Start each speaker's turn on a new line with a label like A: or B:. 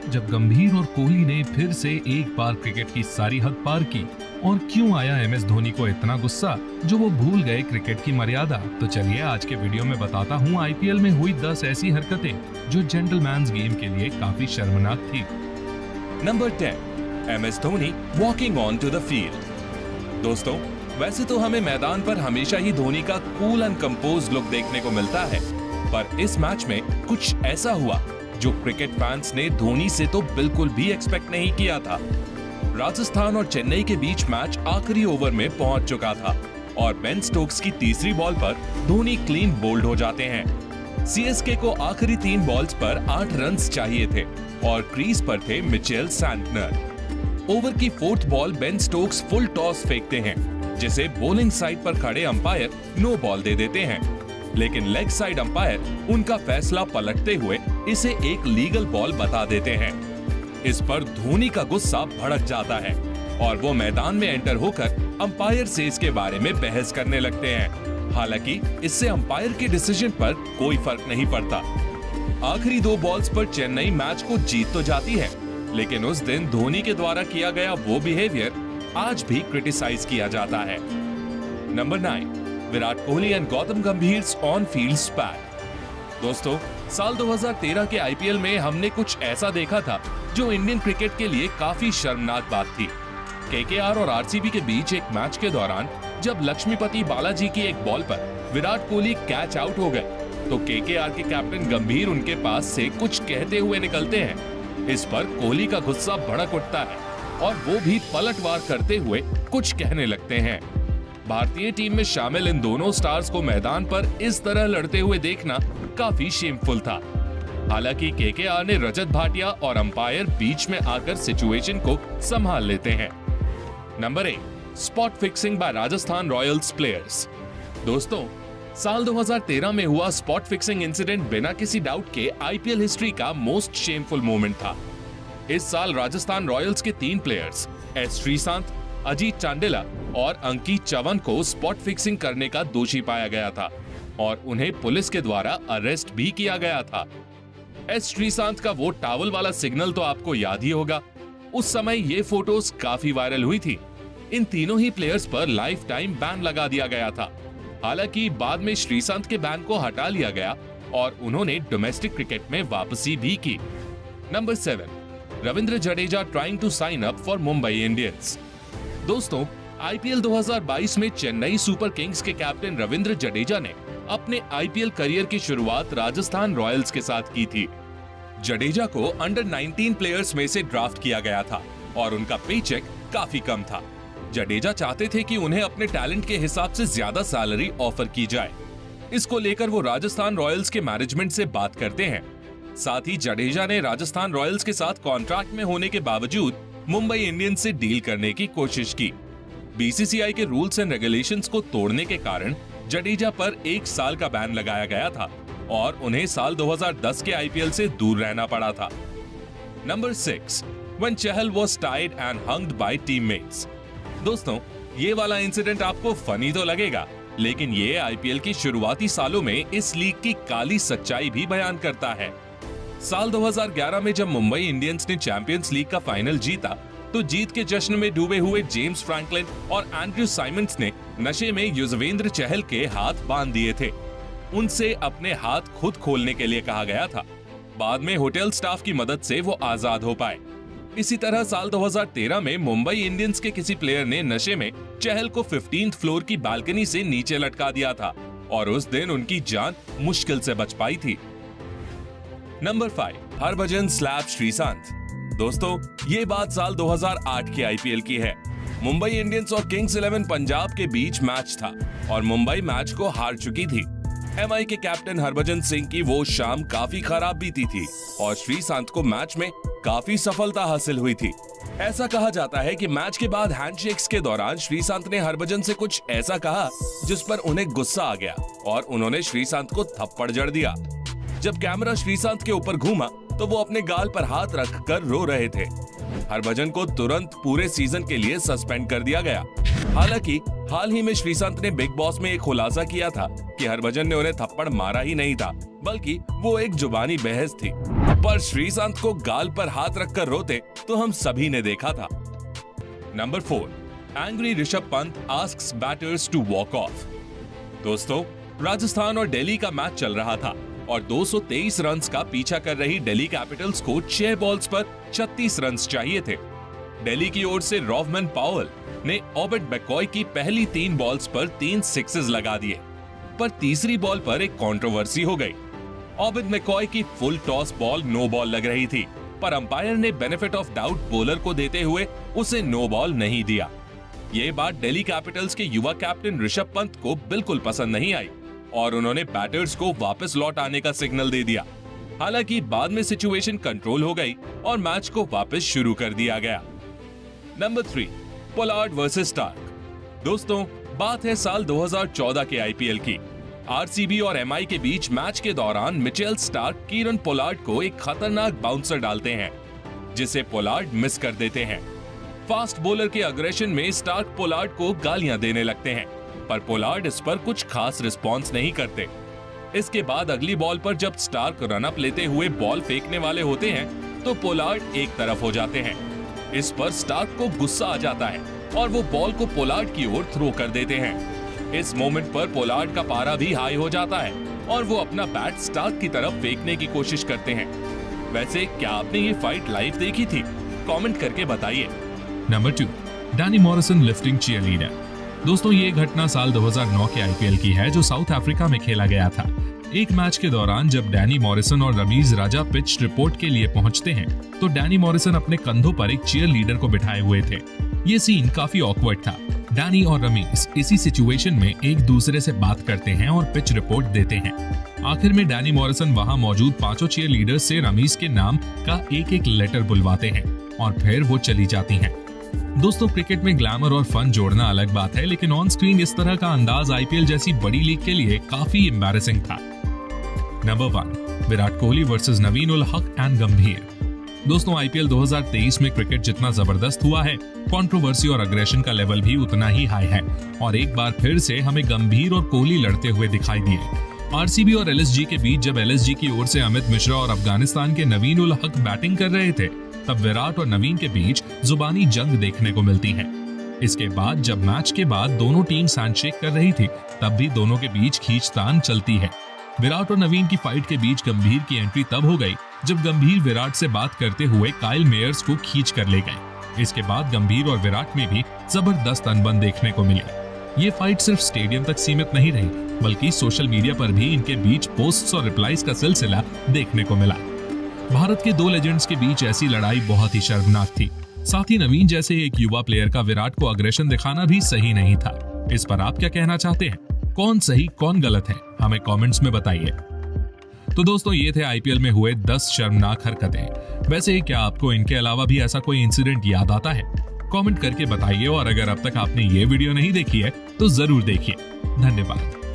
A: जब गंभीर और कोहली ने फिर से एक बार क्रिकेट की सारी हद पार की। और क्यों आया एमएस धोनी को इतना गुस्सा जो वो भूल गए क्रिकेट की मर्यादा? तो चलिए आज के वीडियो में बताता हूँ आईपीएल में हुई 10 ऐसी हरकतें जो जेंटलमैन्स गेम के लिए काफी शर्मनाक थी।
B: Number 10, MS Dhoni walking on to the field. दोस्तों, वैसे तो हमें मैदान पर हमेशा ही धोनी का कूल एंड कंपोज लुक देखने को मिलता है, पर इस मैच में कुछ ऐसा हुआ जो क्रिकेट फैंस ने धोनी से तो बिल्कुल भी एक्सपेक्ट नहीं किया था। राजस्थान और चेन्नई के बीच मैच आखिरी ओवर में पहुंच चुका था और बेन स्टोक्स की तीसरी बॉल पर धोनी क्लीन बोल्ड हो जाते हैं। सीएसके को आखिरी 3 बॉल्स पर 8 रन्स चाहिए थे और क्रीज पर थे मिचेल सैंटनर। ओवर की 4th ball Ben Stokes full toss फेंकते हैं, जिसे बॉलिंग साइड पर खड़े अंपायर नो बॉल दे देते हैं, लेकिन लेग साइड अंपायर उनका फैसला पलटते हुए इसे एक लीगल बॉल बता देते हैं। इस पर धोनी का गुस्सा भड़क जाता है और वो मैदान में एंटर होकर अंपायर से इसके बारे में बहस करने लगते हैं। हालांकि इससे अंपायर के डिसीजन पर कोई फर्क नहीं पड़ता। आखिरी 2 बॉल्स पर चेन्नई मैच को जीत तो जाती है, लेकिन उस दिन धोनी के द्वारा किया गया वो बिहेवियर आज भी क्रिटिसाइज किया जाता है। नंबर 9, विराट कोहली एंड गौतम गंभीर ऑन फील्ड स्पैट। दोस्तों, साल 2013 के आईपीएल में हमने कुछ ऐसा देखा था जो इंडियन क्रिकेट के लिए काफी शर्मनाक बात थी। केकेआर और आरसीबी के बीच एक मैच के दौरान जब लक्ष्मीपति बालाजी की एक बॉल पर विराट कोहली कैच आउट हो गए, तो केकेआर के कैप्टन गंभीर उनके पास से कुछ कहते हुए निकलते हैं। इस पर कोहली का गुस्सा भड़क उठता है और वो भी पलटवार करते हुए कुछ कहने लगते हैं। भारतीय टीम में शामिल इन दोनों स्टार्स को मैदान पर इस तरह लड़ते हुए देखना काफी शेमफुल था। हालांकि केकेआर ने रजत भाटिया और अंपायर बीच में आकर सिचुएशन को संभाल लेते हैं। Number 8, spot fixing by Rajasthan Royals players. दोस्तों, साल 2013 में हुआ स्पॉट फिक्सिंग इंसिडेंट बिना किसी डाउट के आईपीएल हिस्ट्री का मोस्ट शेमफुल मोमेंट था। इस साल राजस्थान रॉयल्स के 3 प्लेयर्स एस श्रीशांत, अजीत चांडिला और अंकित चवन को स्पॉट फिक्सिंग करने का दोषी पाया गया था और उन्हें पुलिस के द्वारा अरेस्ट भी किया गया था। एस श्रीशांत का वो टॉवल वाला सिग्नल तो आपको याद ही होगा। उस समय ये फोटोज काफी वायरल हुई थी। इन तीनों ही प्लेयर्स पर लाइफ टाइम बैन लगा दिया गया था। हालांकि बाद में श्रीशांत के बैन को हटा लिया गया और उन्होंने डोमेस्टिक क्रिकेट में वापसी भी की। Number 7, Ravindra Jadeja trying to sign up for Mumbai Indians. दोस्तों, आईपीएल 2022 में चेन्नई सुपर किंग्स के कैप्टन रविंद्र जडेजा ने अपने आईपीएल करियर की शुरुआत राजस्थान रॉयल्स के साथ की थी। जडेजा को अंडर 19 प्लेयर्स में से ड्राफ्ट किया गया था और उनका पेचेक काफी कम था। जडेजा चाहते थे कि उन्हें अपने टैलेंट के हिसाब से ज्यादा सैलरी ऑफर की जाए। इसको लेकर वो राजस्थान रॉयल्स के मैनेजमेंट से बात करते हैं। साथ ही जडेजा ने राजस्थान रॉयल्स के साथ कॉन्ट्रैक्ट में होने के बावजूद मुंबई इंडियंस से डील करने की कोशिश की। बीसीसीआई के रूल्स एंड रेगुलेशंस को तोड़ने के कारण जडेजा पर 1 साल का बैन लगाया गया था और उन्हें साल 2010 के आईपीएल से दूर रहना पड़ा था। Number 6, when Chahal was tied and hung by teammates। दोस्तों, ये वाला इंसिडेंट आपको फनी तो लगेगा, लेकिन ये आईपीएल की शुरुआती सालों में इस लीग की काली सच्चाई भी बयान करता है। साल 2011 में जब मुंबई इंडियंस ने चैंपियंस लीग का फाइनल जीता, तो जीत के जश्न में डूबे हुए जेम्स फ्रैंकलिन और एंड्रयू साइमंड्स ने नशे में युजवेंद्र चहल के हाथ बांध दिए थे। उनसे अपने हाथ खुद खोलने के लिए कहा गया था। बाद में होटल स्टाफ की मदद से वो आजाद हो पाए। इसी तरह साल 2013 में मुंबई इंडियंस के किसी प्लेयर ने नशे में चहल को 15th फ्लोर की बालकनी से नीचे लटका दिया था और उस दिन उनकी जान मुश्किल से बच पाई थी। Number 5, Harbhajan slap Sreesanth. दोस्तों, ये बात साल 2008 के आईपीएल की है। मुंबई इंडियंस और किंग्स 11 पंजाब के बीच मैच था और मुंबई मैच को हार चुकी थी। एमआई के कैप्टन हरभजन सिंह की वो शाम काफी खराब बीती थी और श्रीशांत को मैच में काफी सफलता हासिल हुई थी। ऐसा कहा जाता है कि मैच के बाद हैंडशेक्स के दौरान श्रीशांत ने हरभजन से कुछ ऐसा कहा जिस पर उन्हें गुस्सा आ गया और उन्होंने श्रीशांत को थप्पड़ जड़ दिया। जब कैमरा श्रीशांत के ऊपर घूमा तो वो अपने गाल पर हाथ रखकर रो रहे थे। हरभजन को तुरंत पूरे सीजन के लिए सस्पेंड कर दिया गया। हालांकि हाल ही में श्रीशांत ने बिग बॉस में एक खुलासा किया था कि हरभजन ने उन्हें थप्पड़ मारा ही नहीं था, बल्कि वो एक जुबानी बहस थी। पर श्रीशांत को गाल पर हाथ रखकर रोते तो हम सभी ने देखा था। Number 4, angry Rishabh Pant asks batters to walk off. दोस्तों, राजस्थान और दिल्ली का मैच चल रहा था और 223 रन्स का पीछा कर रही दिल्ली कैपिटल्स को 6 बॉल्स पर 36 रन्स चाहिए थे। दिल्ली की ओर से रॉवमैन पावेल ने ऑबिट मैकॉय की पहली 3 बॉल्स पर 3 सिक्सेस लगा दिए, पर तीसरी बॉल पर एक कंट्रोवर्सी हो गई। ऑबिट मैकॉय की full toss ball no ball लग रही थी, पर अंपायर ने बेनिफिट ऑफ डाउट बॉलर को देते हुए उसे नो बॉल नहीं दिया। ये बात दिल्ली कैपिटल्स के युवा कैप्टन ऋषभ पंत को बिल्कुल पसंद नहीं आई और उन्होंने बैटर्स को वापस लौट आने का सिग्नल दे दिया। हालांकि बाद में सिचुएशन कंट्रोल हो गई और मैच को वापस शुरू कर दिया गया। Number 3, Pollard versus Starc. दोस्तों, बात है साल 2014 के आईपीएल की। आरसीबी और एमआई के बीच मैच के दौरान मिचेल स्टार्क कीरन पोलार्ड को एक खतरनाक बाउंसर डालते हैं, जिसे पोलार्ड मिस कर देते हैं। फास्ट बॉलर के अग्रेशन में स्टार्क पोलार्ड को गालियां देने लगते हैं, पर पोलार्ड इस पर कुछ खास रिस्पॉन्स नहीं करते। इसके बाद अगली बॉल पर जब स्टार्क रन अप लेते हुए बॉल फेंकने वाले होते हैं तो पोलार्ड एक तरफ हो जाते हैं। इस पर स्टार्क को गुस्सा आ जाता है और वो बॉल को पोलार्ड की ओर थ्रो कर देते हैं। इस मोमेंट पर पोलार्ड का पारा भी हाई हो जाता है और वो अपना बैट स्टार्क की तरफ फेंकने की कोशिश करते हैं। वैसे क्या आपने ये फाइट लाइव देखी थी? कमेंट करके बताइए।
A: Number 2, Danny Morrison lifting cheerleader. दोस्तों, ये घटना साल 2009 के आईपीएल की है जो साउथ अफ्रीका में खेला गया था। एक मैच के दौरान जब डैनी मॉरिसन और रमीज राजा पिच रिपोर्ट के लिए पहुंचते हैं तो डैनी मॉरिसन अपने कंधों पर एक चीयर लीडर को बिठाए हुए थे। ये सीन काफी ऑकवर्ड था। डैनी और रमीज इसी सिचुएशन में एक दूसरे से बात करते हैं और पिच रिपोर्ट देते हैं। आखिर में डैनी मॉरिसन वहां मौजूद 5 चीयर लीडर्स से रमीज के नाम का एक लेटर बुलवाते हैं और फिर वो चली जाती हैं। दोस्तों, क्रिकेट में ग्लैमर और फन जोड़ना अलग बात है, लेकिन ऑन स्क्रीन इस तरह का अंदाज आईपीएल जैसी बड़ी लीग के लिए काफी एम्बैरेसिंग था। Number 1, Virat Kohli versus Naveen ul Haq and गंभीर। दोस्तों, आईपीएल 2023 में क्रिकेट जितना जबरदस्त हुआ है, कंट्रोवर्सी और अग्रेशन का लेवल भी उतना ही हाई है और एक बार फिर से हमें गंभीर और कोहली लड़ते हुए दिखाई दिए। आरसीबी और एलएसजी के बीच जब एलएसजी की ओर से अमित मिश्रा और अफगानिस्तान के नवीन उल हक बैटिंग कर रहे थे, तब विराट और नवीन के बीच जुबानी जंग देखने को मिलती है। इसके बाद जब मैच के बाद दोनों टीम हैंडशेक कर रही थी, तब भी दोनों के बीच खींचतान चलती है। विराट और नवीन की फाइट के बीच गंभीर की एंट्री तब हो गई जब गंभीर विराट से बात करते हुए काइल मेयर्स को खींच कर ले गए। इसके बाद गंभीर और विराट में भी जबरदस्त अनबन देखने को मिली। ये फाइट सिर्फ स्टेडियम तक सीमित नहीं रही, बल्कि सोशल मीडिया पर भी इनके बीच पोस्ट्स और रिप्लाईज का सिलसिला देखने को मिला। भारत के 2 लेजेंड्स के बीच ऐसी लड़ाई बहुत ही शर्मनाक थी। साथ ही नवीन जैसे एक युवा प्लेयर का विराट को अग्रेशन दिखाना भी सही नहीं था। इस पर आप क्या कहना चाहते हैं? कौन सही कौन गलत है, हमें कमेंट्स में बताइए। तो दोस्तों, ये थे आईपीएल में हुए 10 शर्मनाक हरकतें। वैसे क्या आपको इनके अलावा भी ऐसा कोई इंसिडेंट याद आता है? कमेंट करके बताइए और अगर अब तक आपने ये वीडियो नहीं देखी है तो जरूर देखिए। धन्यवाद।